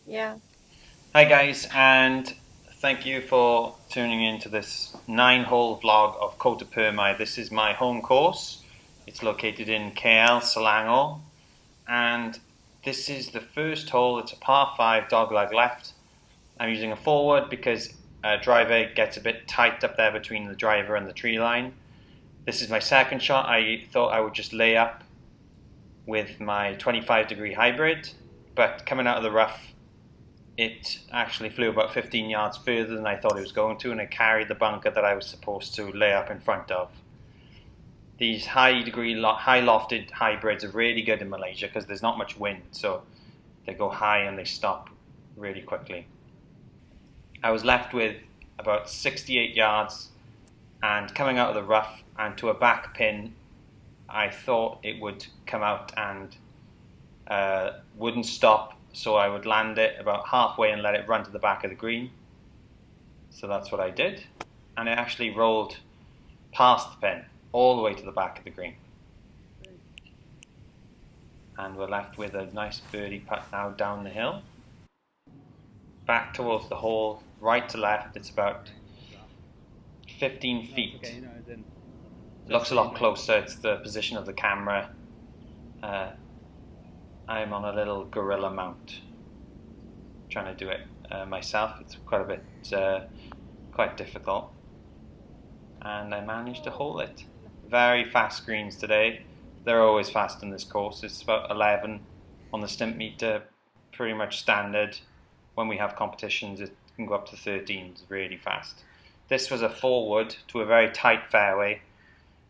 Yeah. Hi guys, and thank you for tuning in to this 9-hole vlog of Kota Permai. This is my home course. It's located in KL, Selangor, and this is the first hole. It's a par 5 dogleg left. I'm using a forward because a driver gets a bit tight up there between the driver and the tree line. This is my second shot. I thought I would just lay up with my 25-degree hybrid, but coming out of the rough, it actually flew about 15 yards further than I thought it was going to, and it carried the bunker that I was supposed to lay up in front of. These high lofted hybrids are really good in Malaysia because there's not much wind, so they go high and they stop really quickly. I was left with about 68 yards, and coming out of the rough and to a back pin, I thought it would come out and wouldn't stop, so I would land it about halfway and let it run to the back of the green. So that's what I did, and it actually rolled past the pin all the way to the back of the green. And we're left with a nice birdie putt now down the hill, back towards the hole, right to left. It's about 15 feet. Looks a lot closer. It's the position of the camera. I'm on a little gorilla mount, trying to do it myself. It's quite a bit, quite difficult, and I managed to hold it. Very fast greens today. They're always fast in this course. It's about 11 on the stimp meter, pretty much standard. When we have competitions, it can go up to 13. It's really fast. This was a forward to a very tight fairway,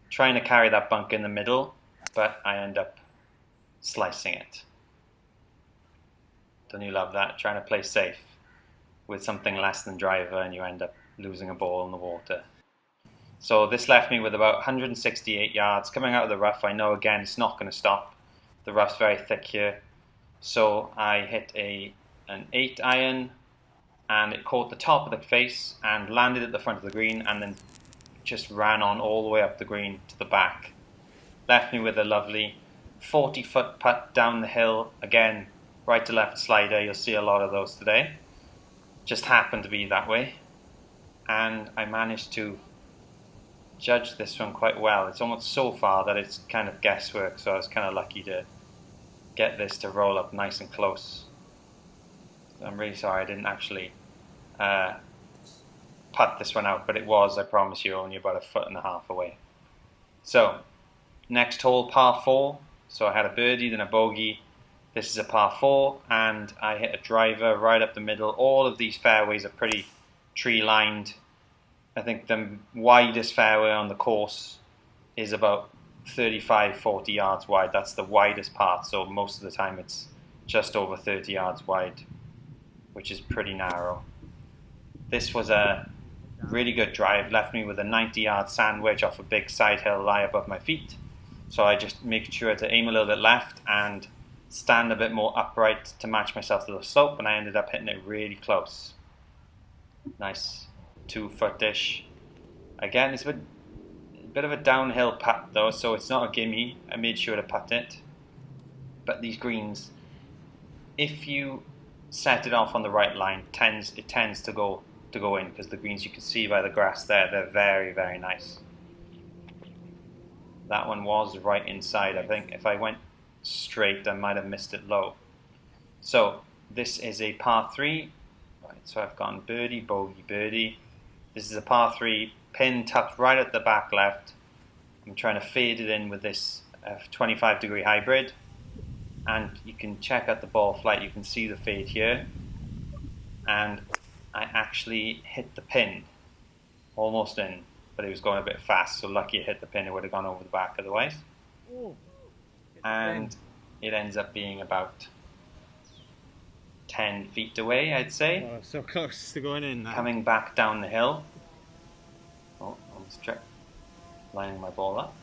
trying to carry that bunker in the middle, but I end up slicing it. Don't you love that? Trying to play safe with something less than driver and you end up losing a ball in the water. So this left me with about 168 yards. Coming out of the rough, I know again it's not going to stop. The rough's very thick here. So I hit an 8 iron, and it caught the top of the face and landed at the front of the green, and then just ran on all the way up the green to the back. Left me with a lovely 40-foot putt down the hill. Again, right to left slider. You'll see a lot of those today. Just happened to be that way. And I managed to judge this one quite well. It's almost so far that it's kind of guesswork, so I was kind of lucky to get this to roll up nice and close. I'm really sorry I didn't actually putt this one out, but it was, I promise you, only about 1.5 foot away. So, next hole, par 4. So I had a birdie, then a bogey. This is a par 4, and I hit a driver right up the middle. All of these fairways are pretty tree-lined. I think the widest fairway on the course is about 35-40 yards wide. That's the widest part, so most of the time it's just over 30 yards wide, which is pretty narrow. This was a really good drive, left me with a 90-yard sandwich off a big side hill lie above my feet. So I just make sure to aim a little bit left and stand a bit more upright to match myself to the slope, and I ended up hitting it really close. Nice 2-foot-ish. Again, it's a bit of a downhill putt though, so it's not a gimme. I made sure to putt it. But these greens, if you set it off on the right line, it tends to go in, because the greens, you can see by the grass there, they're very, very nice. That one was right inside. I think if I went straight, I might have missed it low. So this is a par 3. Right, so I've gone birdie, bogey, birdie. This is a par 3, pin tucked right at the back left. I'm trying to fade it in with this 25-degree hybrid. And you can check out the ball flight. You can see the fade here. And I actually hit the pin, almost in, but it was going a bit fast, so lucky it hit the pin. It would have gone over the back otherwise. And it ends up being about 10 feet away, I'd say. Oh, so close to going in now. Coming back down the hill. Oh, almost tripped. Lining my ball up.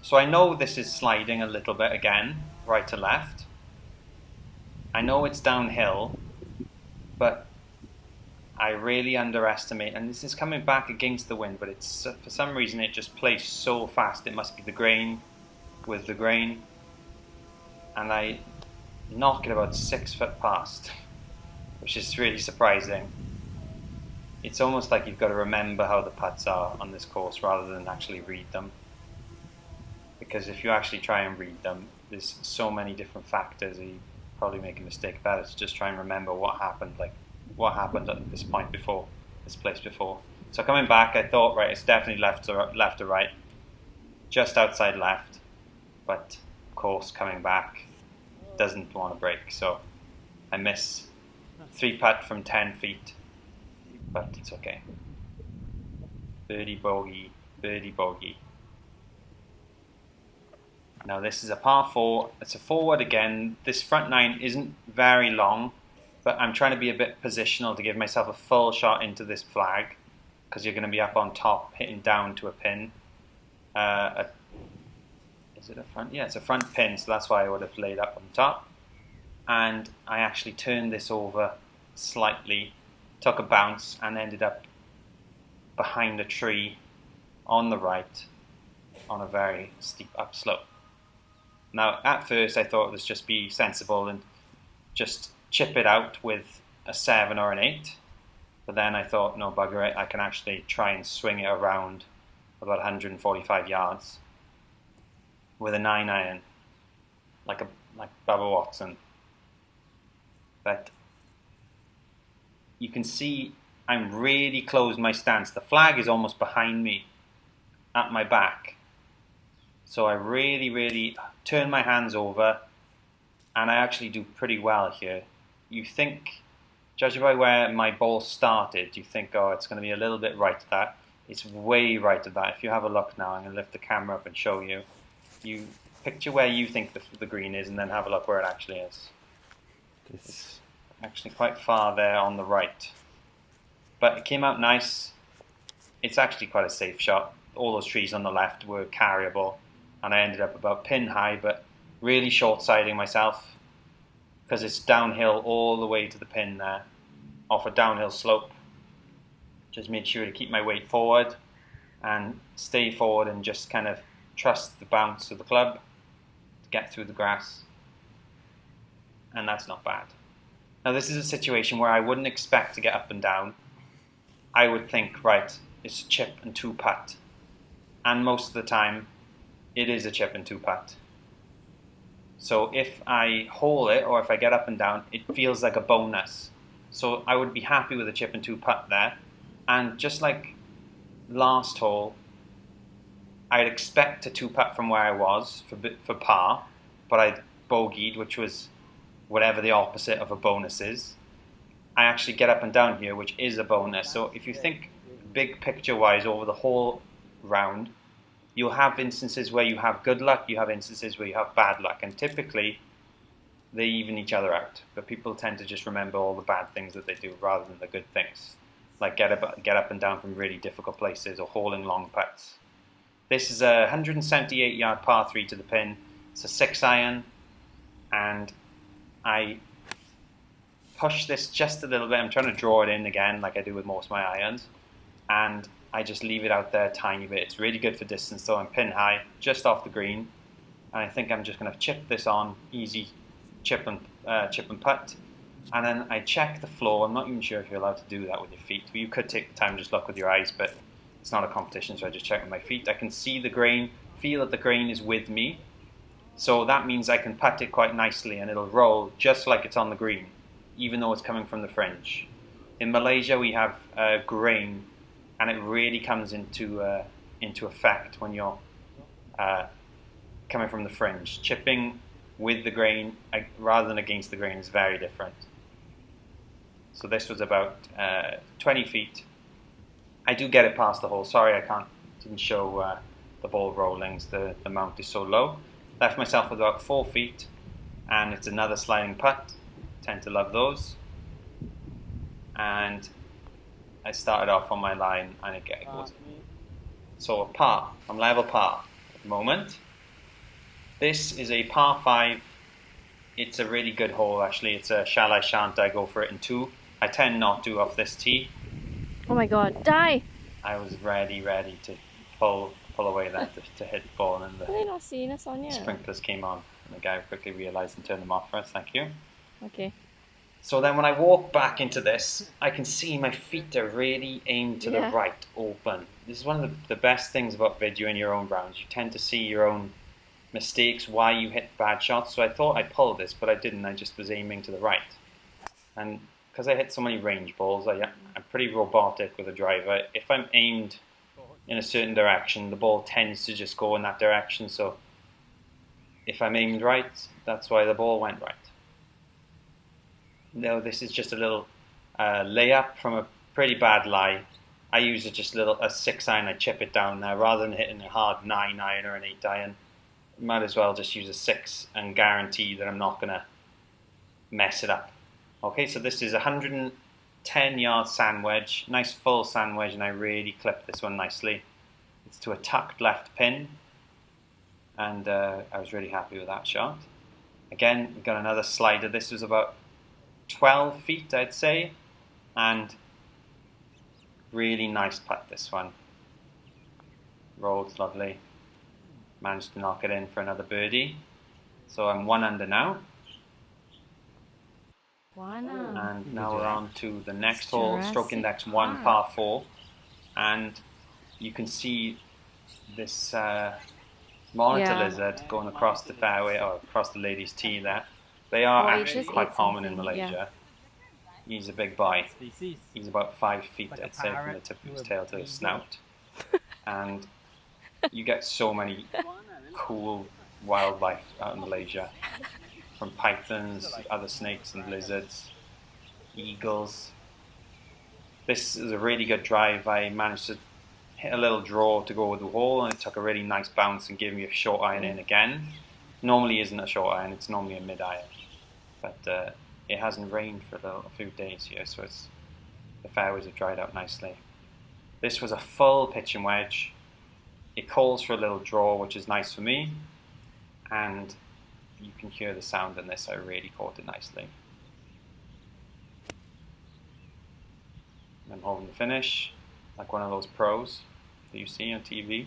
So I know this is sliding a little bit again, right to left. I know it's downhill, but I really underestimate, and this is coming back against the wind, but it's for some reason it just plays so fast. It must be the grain with the grain, and I knock it about 6 foot past, which is really surprising. It's almost like you've got to remember how the putts are on this course rather than actually read them. Because if you actually try and read them, there's so many different factors that you probably make a mistake. Better to just try and remember what happened at this point before, this place before. So coming back, I thought, right, it's definitely left to right, just outside left, but of course coming back doesn't want to break, so I miss 3-putt from 10 feet, but it's okay. Birdie bogey, birdie bogey. Now this is a par 4, it's a forward again. This front 9 isn't very long, but I'm trying to be a bit positional to give myself a full shot into this flag, because you're going to be up on top, hitting down to a pin. Is it a front? Yeah, it's a front pin, so that's why I would have laid up on top. And I actually turned this over slightly, took a bounce, and ended up behind a tree on the right on a very steep upslope. Now, at first, I thought let's just be sensible and just chip it out with a 7 or an 8. But then I thought, no, bugger it, I can actually try and swing it around about 145 yards with a 9-iron, like Bubba Watson. But you can see I'm really close my stance. The flag is almost behind me, at my back. So I really turn my hands over, and I actually do pretty well here. You think, judging by where my ball started, you think, oh, it's going to be a little bit right of that. It's way right of that. If you have a look now, I'm going to lift the camera up and show you. You picture where you think the green is, and then have a look where it actually is. It's actually quite far there on the right. But it came out nice. It's actually quite a safe shot. All those trees on the left were carryable, and I ended up about pin high, but really short-siding myself, because it's downhill all the way to the pin there, off a downhill slope. Just made sure to keep my weight forward and stay forward and just kind of trust the bounce of the club to get through the grass. And that's not bad. Now this is a situation where I wouldn't expect to get up and down. I would think, right, it's a chip and 2-putt. And most of the time, it is a chip and 2-putt. So if I hole it, or if I get up and down, it feels like a bonus. So I would be happy with a chip and 2-putt there. And just like last hole, I'd expect a 2-putt from where I was for par, but I bogeyed, which was whatever the opposite of a bonus is. I actually get up and down here, which is a bonus. So if you think big picture-wise over the whole round, you'll have instances where you have good luck, you have instances where you have bad luck, and typically they even each other out. But people tend to just remember all the bad things that they do rather than the good things, like get up and down from really difficult places or hauling long putts. This is a 178-yard par 3 to the pin. It's a 6-iron, and I push this just a little bit. I'm trying to draw it in again like I do with most of my irons, and I just leave it out there a tiny bit. It's really good for distance, so I'm pin high, just off the green, and I think I'm just going to chip this on, easy chip and putt, and then I check the floor. I'm not even sure if you're allowed to do that with your feet. You could take the time and just look with your eyes, but it's not a competition, so I just check with my feet. I can see the grain, feel that the grain is with me, so that means I can putt it quite nicely, and it'll roll just like it's on the green, even though it's coming from the fringe. In Malaysia, we have grain, and it really comes into effect when you're coming from the fringe. Chipping with the grain rather than against the grain is very different. So this was about 20 feet. I do get it past the hole. Sorry, didn't show the ball rollings. The mount is so low. Left myself with about 4 feet, and it's another sliding putt. Tend to love those. And I started off on my line, and it goes in. So a par. I'm level par at the moment. This is a par 5. It's a really good hole, actually. It's a shall I, shan't I, go for it in 2. I tend not to off this tee. Oh my god, die! I was ready to pull away that to hit the ball, and then the sprinklers came on. The guy quickly realised and turned them off for us. Thank you. Okay. So then when I walk back into this, I can see my feet are really aimed to the Yeah. right, open. This is one of the best things about videoing your own rounds. You tend to see your own mistakes, why you hit bad shots. So I thought I pulled this, but I didn't. I just was aiming to the right. And because I hit so many range balls, I'm pretty robotic with a driver. If I'm aimed in a certain direction, the ball tends to just go in that direction. So if I'm aimed right, that's why the ball went right. No, this is just a little layup from a pretty bad lie. I use just a 6 iron, I chip it down there rather than hitting a hard 9 iron or an 8 iron. Might as well just use a 6 and guarantee that I'm not going to mess it up. Okay, so this is a 110-yard sand wedge, nice full sand wedge, and I really clipped this one nicely. It's to a tucked left pin, and I was really happy with that shot. Again, we've got another slider. This was about 12 feet, I'd say, and really nice putt, this one. Roll's lovely. Managed to knock it in for another birdie. So I'm 1 under now. And now we're on to the next hole, stroke index 1, par 4. And you can see this monitor lizard going across the fairway, or across the ladies' tee there. They are actually quite common in Malaysia. Yeah. He's a big boy. He's about 5 feet, I'd say, from the tip of his tail to his snout. And you get so many cool wildlife out in Malaysia. From pythons, other snakes and lizards, eagles. This is a really good drive. I managed to hit a little draw to go with the hole, and it took a really nice bounce and gave me a short iron in again. Normally isn't a short iron, it's normally a mid iron. But it hasn't rained for a few days here, so the fairways have dried out nicely. This was a full pitching wedge. It calls for a little draw, which is nice for me, and you can hear the sound in this. I really caught it nicely. I'm holding the finish like one of those pros that you see on TV,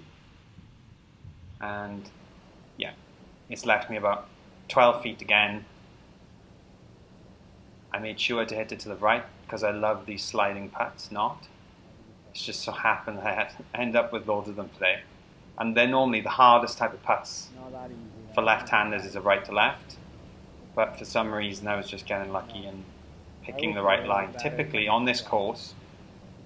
and yeah, it's left me about 12 feet again. I made sure to hit it to the right because I love these sliding putts. It's just so happened I end up with loads of them today, and they're normally the hardest type of putts for left-handers is a right to left, but for some reason I was just getting lucky and picking the right line. Typically on this course,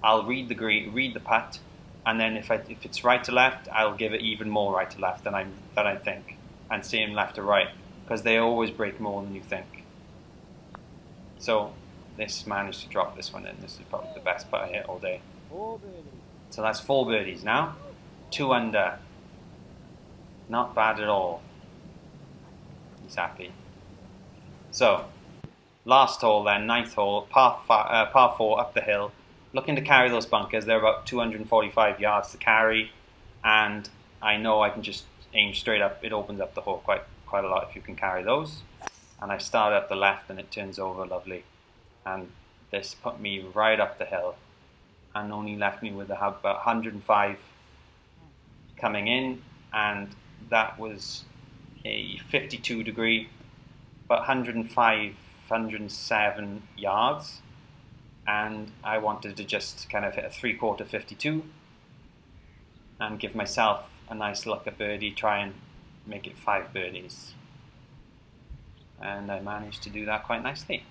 I'll read the putt, and then if it's right to left, I'll give it even more right to left than I think, and same left to right, because they always break more than you think. So this managed to drop this one in. This is probably the best putt I hit all day. So that's 4 birdies now, 2 under. Not bad at all. He's happy. So, last hole then, 9th hole, par 4 up the hill. Looking to carry those bunkers. They're about 245 yards to carry, and I know I can just aim straight up. It opens up the hole quite a lot if you can carry those. And I start at the left and it turns over lovely. And this put me right up the hill and only left me with about 105 coming in, and that was a 52 degree, but 105, 107 yards, and I wanted to just kind of hit a 3/4 52 and give myself a nice look at birdie, try and make it 5 birdies, and I managed to do that quite nicely.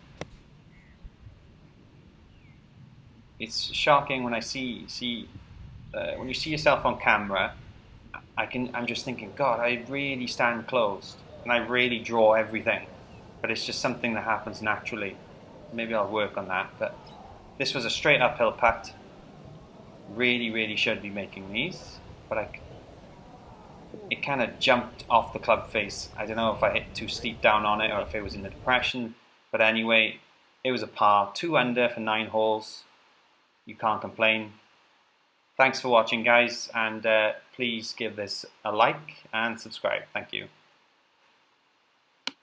It's shocking when I when you see yourself on camera. I'm just thinking, God, I really stand closed and I really draw everything, but it's just something that happens naturally. Maybe I'll work on that, but this was a straight uphill putt. Really should be making these, but it kind of jumped off the club face. I don't know if I hit too steep down on it or if it was in the depression, but anyway, it was a par, 2 under for 9 holes. You can't complain. Thanks for watching, guys, and please give this a like and subscribe. Thank you.